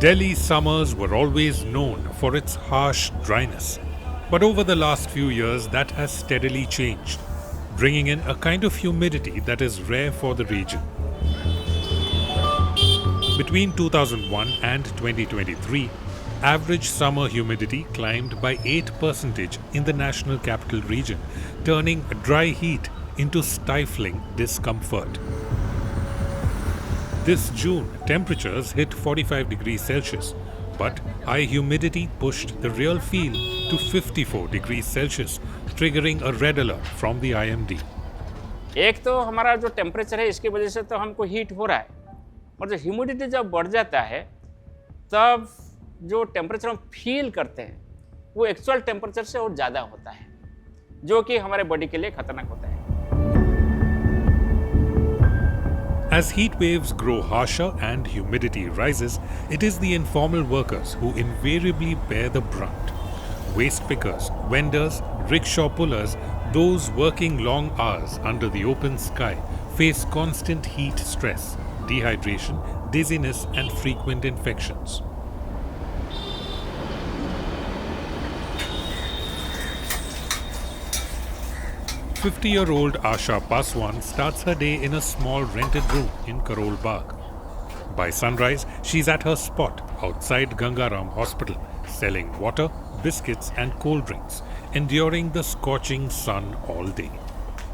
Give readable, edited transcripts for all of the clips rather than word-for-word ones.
Delhi summers were always known for its harsh dryness, but over the last few years that has steadily changed, bringing in a kind of humidity that is rare for the region. Between 2001 and 2023, average summer humidity climbed by 8% in the national capital region, turning dry heat into stifling discomfort. This June, temperatures hit 45 degrees Celsius, but high humidity pushed the real feel to 54 degrees Celsius, triggering a red alert from the IMD. एक तो हमारा जो temperature है इसकी वजह से तो हमको हीट हो रहा है, और जो ह्यूमिडिटी जब बढ़ जाता है तब जो टेम्परेचर हम फील करते हैं वो एक्चुअल टेम्परेचर से और ज़्यादा होता है, जो कि हमारे बॉडी के लिए खतरनाक होता है। As heat waves grow harsher and humidity rises, it is the informal workers who invariably bear the brunt. Waste pickers, vendors, rickshaw pullers, those working long hours under the open sky face constant heat stress, dehydration, dizziness and frequent infections. Fifty-year-old Asha Paswan starts her day in a small rented room in Karol Bagh. By sunrise, she's at her spot outside Gangaram Hospital, selling water, biscuits and cold drinks, enduring the scorching sun all day.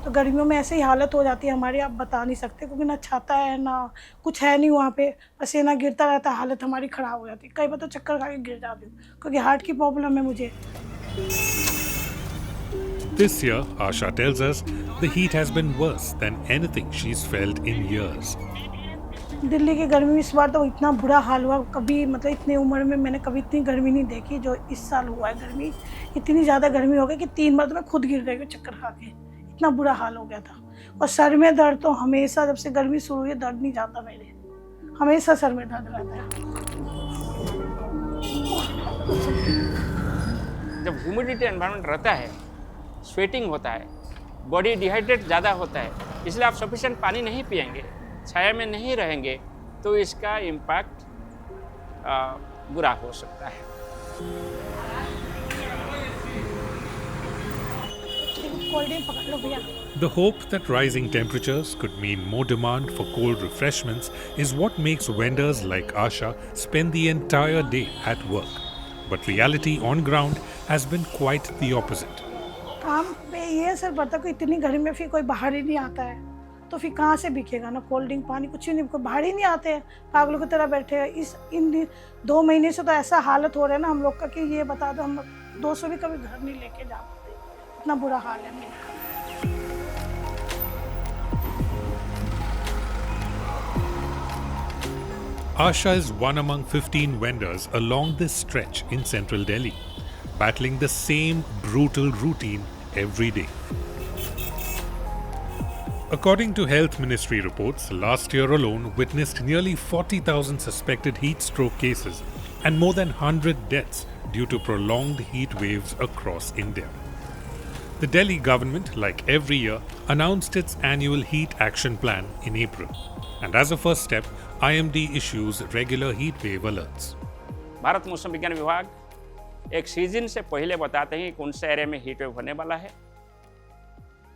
तो गर्मियों में ऐसे ही हालत हो जाती है हमारी, आप बता नहीं सकते, क्योंकि ना छाता है ना कुछ है नहीं वहाँ पे, पसीना गिरता रहता है, हालत हमारी ख़राब हो जाती है। कई बार तो चक्कर खा के गिर जाती हूँ, क्योंकि हार्ट की प्रॉब्लम है मुझे। This year, Asha tells us the heat has been worse than anything she's felt in years. Delhi की गर्मी इस बार तो इतना बुरा हाल हुआ, कभी मतलब इतनी उम्र में मैंने कभी इतनी गर्मी नहीं देखी जो इस साल हुआ है। गर्मी इतनी ज़्यादा गर्मी हो गई कि 3 बार तो मैं खुद गिर गई हूँ चक्कर खा के, इतना बुरा हाल हो गया था। और सर में दर्द तो हमेशा, जब से गर्मी शुरू हुई दर्द नहीं जाता मेरे, हमेशा सर में दर्द रहता है। जब ह्यूमिडिटी एनवायरनमेंट रहता है, स्वेटिंग होता है, बॉडी डिहाइड्रेट ज़्यादा होता है, इसलिए आप सफिशिएंट पानी नहीं पिएंगे, छाया में नहीं रहेंगे, तो इसका इम्पैक्ट बुरा हो सकता है। The hope that rising temperatures could mean more demand for cold refreshments is what makes vendors like Asha spend the entire day at work. But reality on ground has been quite the opposite. काम पे ये असर पड़ता है कि इतनी गर्मी में फिर कोई बाहर ही नहीं आता है, तो फिर कहाँ से बिकेगा ना कोल्ड ड्रिंक पानी, कुछ नहीं, कोई बाहर ही नहीं आते हैं, पागलों की तरह बैठे हैं। इन 2 महीने से तो ऐसा हालत हो रहा है ना हम लोग का कि ये बता दो, हम 200 भी कभी घर नहीं लेके जा पाते, इतना बुरा हाल है मेरा। Asha is one among 15 vendors along this stretch in central Delhi, battling the same brutal routine every day. According to Health Ministry reports, last year alone witnessed nearly 40,000 suspected heat stroke cases and more than 100 deaths due to prolonged heat waves across India. The Delhi government, like every year, announced its annual heat action plan in April. And as a first step, IMD issues regular heat wave alerts. Bharat मौसम विज्ञान विभाग एक season से पहले बताते हैं कि कौन से एरिया में हीट वेव होने वाला है,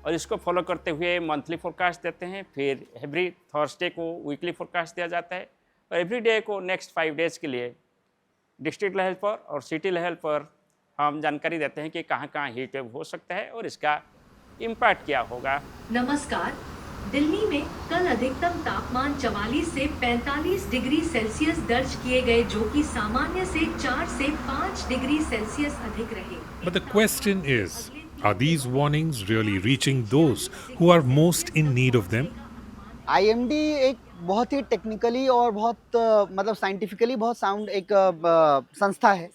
और इसको फॉलो करते हुए मंथली फोरकास्ट देते हैं। फिर एवरी थर्सडे को वीकली फोरकास्ट दिया जाता है, और एवरी डे को नेक्स्ट 5 डेज़ के लिए डिस्ट्रिक्ट लेवल पर और सिटी लेवल पर हम जानकारी देते हैं कि कहाँ कहाँ हीट वेव हो सकता है और इसका इम्पैक्ट क्या होगा। नमस्कार। दिल्ली में कल अधिकतम तापमान 44 से 45 डिग्री सेल्सियस दर्ज किए गए, जो कि सामान्य से 4 से 5 डिग्री सेल्सियस अधिक रहे। But the question is, are these warnings really reaching those who are most in need of them? IMD एक बहुत ही टेक्निकली और बहुत मतलब साइंटिफिकली बहुत साउंड एक संस्था है,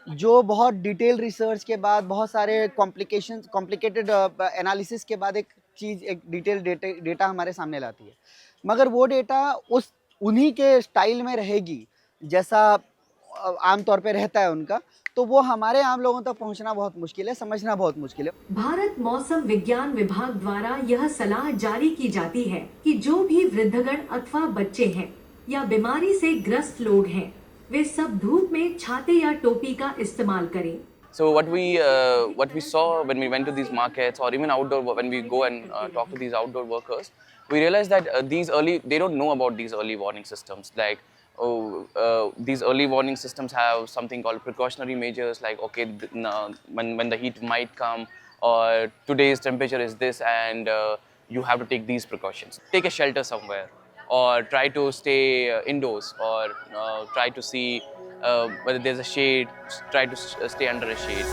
जो बहुत डिटेल रिसर्च के बाद, बहुत सारे कॉम्प्लिकेटेड एनालिसिस के बाद एक डिटेल डेटा हमारे सामने लाती है। मगर वो डेटा उन्हीं के स्टाइल में रहेगी जैसा आमतौर पे रहता है उनका, तो वो हमारे आम लोगों तक पहुंचना बहुत मुश्किल है, समझना बहुत मुश्किल है। भारत मौसम विज्ञान विभाग द्वारा यह सलाह जारी की जाती है कि जो भी वृद्धगण अथवा बच्चे हैं या बीमारी से ग्रस्त लोग हैं, वे सब धूप में छाते या टोपी का इस्तेमाल करें। So what we saw when we went to these markets, or even outdoor, when we go and talk to these outdoor workers, we realized that they don't know about these early warning systems. Like these early warning systems have something called precautionary measures, like okay, when the heat might come, or today's temperature is this, and you have to take these precautions. Take a shelter somewhere, or try to stay indoors, or try to see whether there's a shade, try to stay under a shade.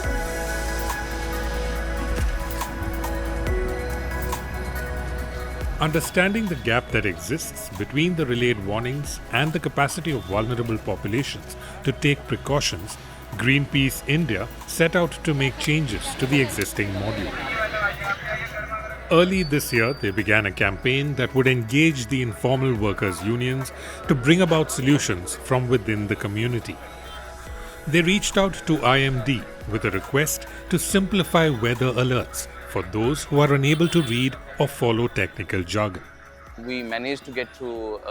Understanding the gap that exists between the relayed warnings and the capacity of vulnerable populations to take precautions, Greenpeace India set out to make changes to the existing module. Early this year, they began a campaign that would engage the informal workers' unions to bring about solutions from within the community. They reached out to IMD with a request to simplify weather alerts for those who are unable to read or follow technical jargon. We managed to get through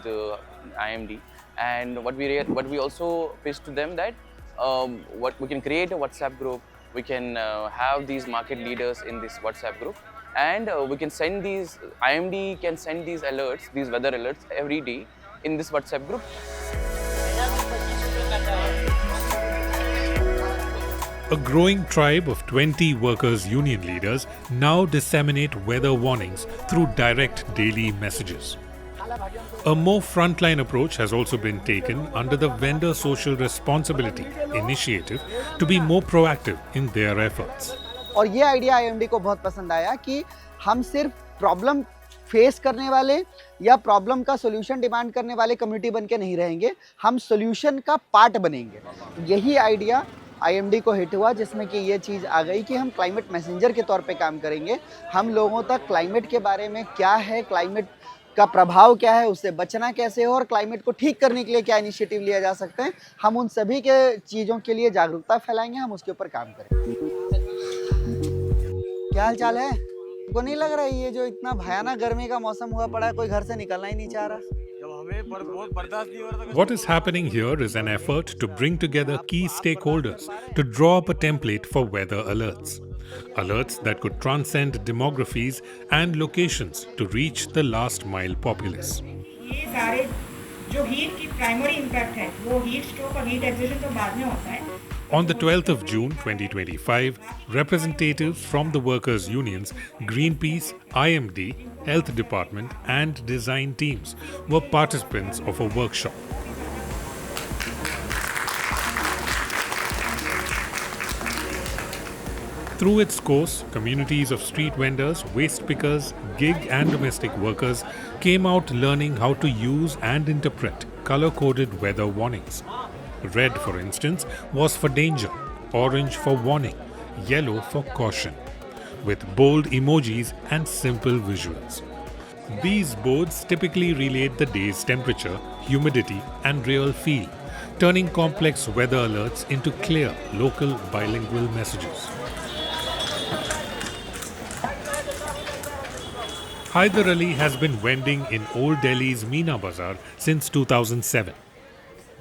the IMD, and what we also pitched to them that what we can create a WhatsApp group. We can have these market leaders in this WhatsApp group, and we can send these, IMD can send these alerts, these weather alerts every day in this WhatsApp group. A growing tribe of 20 workers' union leaders now disseminate weather warnings through direct daily messages. A more frontline approach has also been taken under the Vendor Social Responsibility Initiative to be more proactive in their efforts. और ये idea IMD को बहुत पसंद आया कि हम सिर्फ problem face करने वाले या प्रॉब्लम का सोल्यूशन डिमांड करने वाले कम्युनिटी बन के नहीं रहेंगे, हम सोल्यूशन का पार्ट बनेंगे। यही आइडिया IMD को हिट हुआ, जिसमें कि ये चीज़ आ गई कि हम क्लाइमेट मैसेंजर के तौर पे काम करेंगे। हम लोगों तक क्लाइमेट के बारे में क्या है, क्लाइमेट का प्रभाव क्या है, उससे बचना कैसे हो और क्लाइमेट को ठीक करने के लिए क्या इनिशिएटिव लिया जा सकता है, हम उन सभी के चीज़ों के लिए जागरूकता फैलाएंगे, हम उसके ऊपर काम करेंगे। क्या हाल चाल है? को नहीं लग रहा है ये जो इतना भयानक गर्मी का मौसम हुआ पड़ा है, कोई घर से निकलना ही नहीं चाह रहा? What is happening here is an effort to bring together key stakeholders to draw up a template for weather alerts. Alerts that could transcend demographies and locations to reach the last mile populace. ये सारे जो heat की primary impact है वो heat stroke और heat exogen तो बाद में होता है। On the 12th of June 2025, representatives from the workers' unions, Greenpeace, IMD, Health Department and design teams were participants of a workshop. Through its course, communities of street vendors, waste pickers, gig and domestic workers came out learning how to use and interpret color-coded weather warnings. Red, for instance, was for danger, orange for warning, yellow for caution, with bold emojis and simple visuals. These boards typically relate the day's temperature, humidity, and real feel, turning complex weather alerts into clear, local bilingual messages. Haider Ali has been vending in Old Delhi's Meena Bazaar since 2007.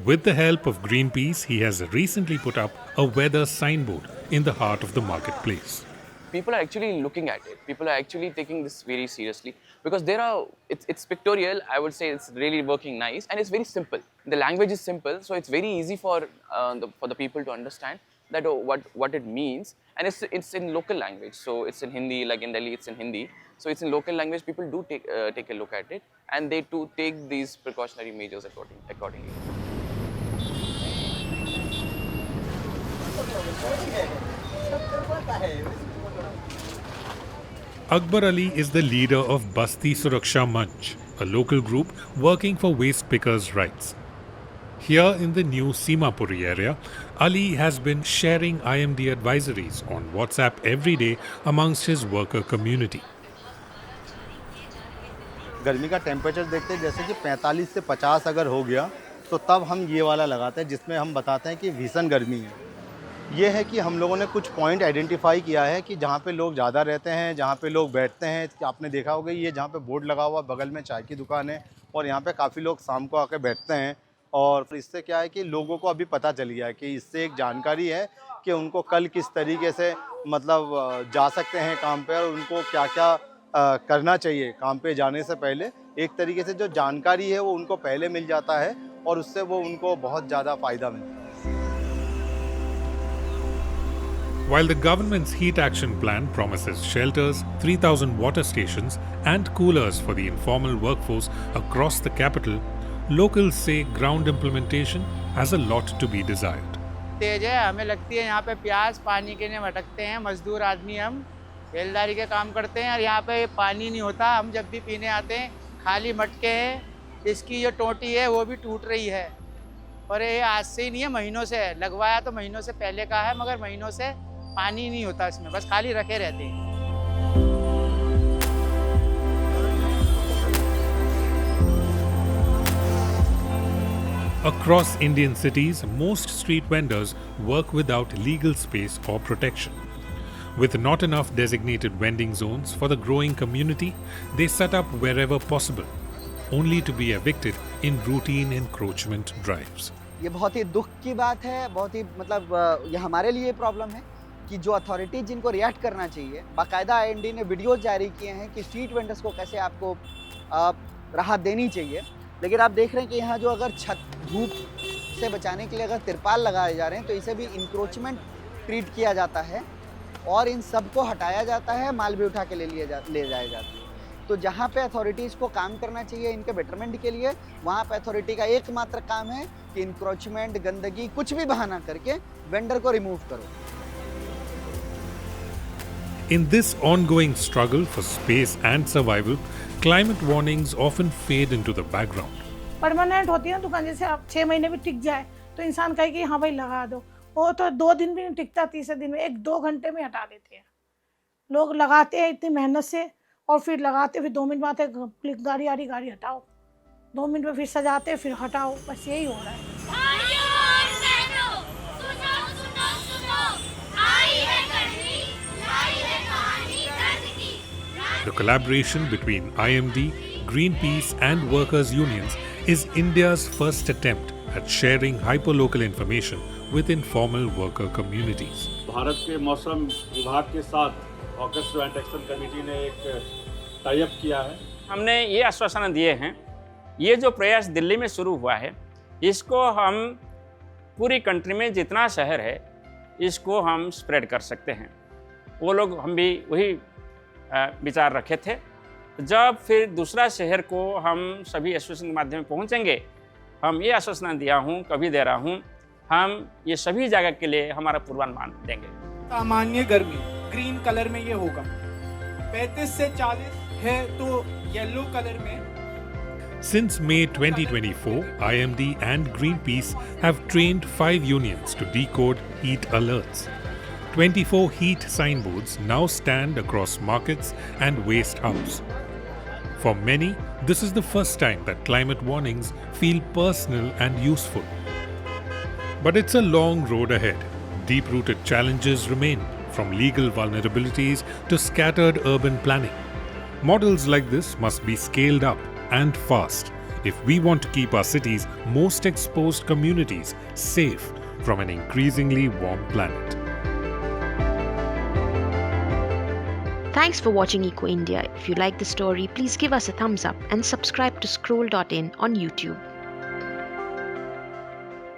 With the help of Greenpeace, he has recently put up a weather signboard in the heart of the marketplace. People are actually looking at it. People are actually taking this very seriously because it's pictorial. I would say it's really working nice, and it's very simple. The language is simple, so it's very easy for the people to understand that what it means, and it's in local language. So it's in Hindi, like in Delhi, it's in Hindi. So it's in local language. People do take a look at it, and they too take these precautionary measures accordingly. Akbar Ali is the leader of Basti Suraksha Manch, a local group working for waste pickers' rights. Here in the new Simapuri area, Ali has been sharing IMD advisories on WhatsApp every day amongst his worker community. गर्मी का temperature देखते हैं, जैसे कि 45 से 50 अगर हो गया तो तब हम ये वाला लगाते हैं जिसमें हम बताते हैं कि भीषण गर्मी है। ये है कि हम लोगों ने कुछ पॉइंट आइडेंटिफाई किया है कि जहाँ पे लोग ज़्यादा रहते हैं, जहाँ पे लोग बैठते हैं। आपने देखा होगा ये जहाँ पे बोर्ड लगा हुआ बगल में चाय की दुकान है और यहाँ पे काफ़ी लोग शाम को आके बैठते हैं और इससे क्या है कि लोगों को अभी पता चल गया है कि इससे एक जानकारी है कि उनको कल किस तरीके से मतलब जा सकते हैं काम पे और उनको क्या क्या करना चाहिए काम पे जाने से पहले। एक तरीके से जो जानकारी है वो उनको पहले मिल जाता है और उससे वो उनको बहुत ज़्यादा फ़ायदा मिलता है। While the government's heat action plan promises shelters, 3,000 water stations and coolers for the informal workforce across the capital, locals say ground implementation has a lot to be desired. तेज है, हमें लगती है यहाँ पे प्यास पानी के लिए भटकते हैं, मजदूर आदमी हम बेलदारी के काम करते हैं और यहाँ पे पानी नहीं होता। हम जब भी पीने आते हैं खाली मटके हैं, इसकी जो टोटी है वो भी टूट रही है और ये आज से ही नहीं है, महीनों से है। लगवाया तो महीनों से पहले का है मगर महीनों से पानी नहीं होता इसमें, बस खाली रखे रहते हैं। Across Indian cities, most street vendors work without legal space or protection. With not enough designated vending zones for the growing community, they set up wherever possible, only to be evicted in routine encroachment drives. ये बहुत ही दुख की बात है, बहुत ही मतलब ये हमारे लिए प्रॉब्लम है कि जो अथॉरिटीज जिनको रिएक्ट करना चाहिए, बाकायदा IND ने वीडियोस जारी किए हैं कि स्ट्रीट वेंडर्स को कैसे आपको राहत देनी चाहिए। लेकिन आप देख रहे हैं कि यहाँ जो अगर छत धूप से बचाने के लिए अगर तिरपाल लगाए जा रहे हैं तो इसे भी इंक्रोचमेंट ट्रीट किया जाता है और इन सब को हटाया जाता है, माल भी उठा के ले जाया जाता है। तो जहाँ पे अथॉरिटीज़ को काम करना चाहिए इनके बेटरमेंट के लिए, वहाँ पे अथॉरिटी का एकमात्र काम है कि इंक्रोचमेंट, गंदगी कुछ भी बहाना करके वेंडर को रिमूव करो। In this ongoing struggle for space and survival, climate warnings often fade into the background. Permanent होती है ना दुकान, जैसे आप 6 महीने भी टिक जाए तो इंसान कहे कि हाँ भाई लगा दो, वो तो 2 दिन भी नहीं टिकता, तीसरे दिन में 1-2 घंटे में हटा देते हैं। लोग लगाते हैं इतनी मेहनत से और फिर लगाते, फिर 2 मिनट में आते गाड़ी आ रही, गाड़ी हटाओ, 2 मिनट में फिर सजाते फिर हटाओ, बस यही हो रहा है। The collaboration between IMD, Greenpeace and workers' unions is India's first attempt at sharing hyperlocal information with informal worker communities. Bharat के मौसम विभाग के साथ ऑगस्ट ज्वाइंट एक्शन कमेटी ने एक टाई अप किया है। हमने ये आश्वासन दिए हैं, ये जो प्रयास दिल्ली में शुरू हुआ है इसको हम पूरी कंट्री में जितना शहर है इसको हम स्प्रेड कर सकते हैं। वो लोग हम भी वही विचार रखे थे। जब फिर दूसरा शहर को हम सभी एसोसिएशन के माध्यम में पहुंचेंगे, हम ये आश्वासन दिया हूं, कभी दे रहा हूं, हम ये सभी जगह के लिए हमारा पूर्वानुमान देंगे। सामान्य गर्मी ग्रीन कलर में ये होगा, 35 से 40 है तो येलो कलर में। Since May 2024, IMD and Greenpeace have trained 5 unions to decode heat alerts. 24 heat signboards now stand across markets and waste house. For many, this is the first time that climate warnings feel personal and useful. But it's a long road ahead. Deep-rooted challenges remain, from legal vulnerabilities to scattered urban planning. Models like this must be scaled up and fast if we want to keep our cities' most exposed communities safe from an increasingly warm planet. Thanks for watching Eco India. If you like the story, please give us a thumbs up and subscribe to Scroll.in on YouTube.